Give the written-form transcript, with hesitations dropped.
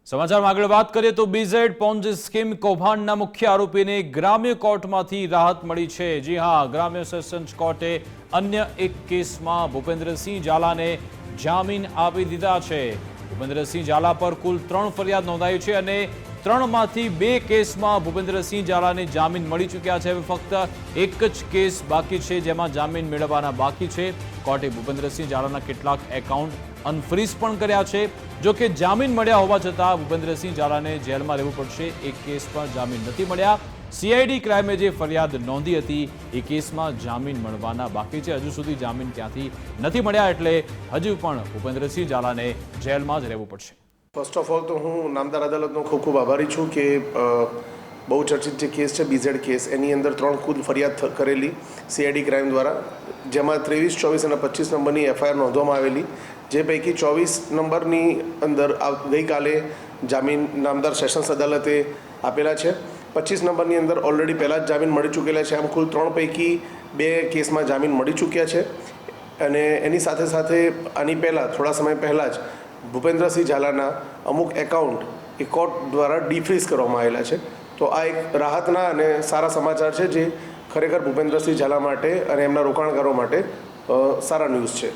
સમાચારમાં આગળ વાત કરીએ તો બીઝેડ પોન્જી સ્કીમ કૌભાંડના મુખ્ય આરોપીને ગ્રામ્ય કોર્ટમાંથી રાહત મળી છે। જી હા, ગ્રામ્ય સેશન્સ કોર્ટે અન્ય એક કેસમાં ભૂપેન્દ્રસિંહ ઝાલાને જામીન આપી દીધા છે। ભૂપેન્દ્રસિંહ ઝાલા પર કુલ 3 ફરિયાદ નોંધાઈ છે અને 3માંથી 2 કેસમાં ભૂપેન્દ્રસિંહ ઝાલાને જામીન મળી ચૂક્યા છે। હવે ફક્ત એક જ કેસ બાકી છે જેમાં જામીન મેળવવાના બાકી છે। કોર્ટે ભૂપેન્દ્રસિંહ ઝાલાના કેટલાક એકાઉન્ટ અનફ્રીઝ પણ કર્યા છે। જો કે જામીન મળ્યા હોવા છતાં ભૂપેન્દ્રસિંહ ઝાલાને જેલમાં રહેવું પડશે। એક કેસ પર જામીન નથી મળ્યા। સીઆઈડી ક્રાઇમે જે ફરિયાદ નોંધી હતી એ કેસમાં જામીન મળવાના બાકી છે। હજુ સુધી જામીન ત્યાંથી નથી મળ્યા એટલે હજુ પણ ભૂપેન્દ્રસિંહ ઝાલાને જેલમાં જ રહેવું પડશે। ફર્સ્ટ ઓફ ઓલ તો હું નામદાર અદાલતનો ખૂબ ખૂબ આભારી છું કે બહુ ચર્ચિત જે કેસ છે બીઝેડ કેસ, એની અંદર 3 ખુદ ફરિયાદ કરેલી સીઆઈડી ક્રાઇમ દ્વારા, જેમાં 23, 24 અને 25 નંબરની એફઆઈઆર નોંધવામાં આવેલી, જે પૈકી 24 નંબરની અંદર ગઈકાલે જામીન નામદાર સેશન્સ અદાલતે આપેલા છે। 25 નંબરની અંદર ઓલરેડી પહેલાં જ જામીન મળી ચૂકેલા છે। આમ કુલ 3 પૈકી 2 કેસમાં જામીન મળી ચૂક્યા છે। અને એની સાથે સાથે આની પહેલાં થોડા સમય પહેલાં જ ભૂપેન્દ્રસિંહ ઝાલાના અમુક એકાઉન્ટ એ કોર્ટ દ્વારા ડીફ્રીઝ કરવામાં આવેલા છે। તો આ એક રાહતના અને સારા સમાચાર છે, જે ખરેખર ભૂપેન્દ્રસિંહ ઝાલા માટે અને એમના રોકાણકારો માટે સારા ન્યૂઝ છે।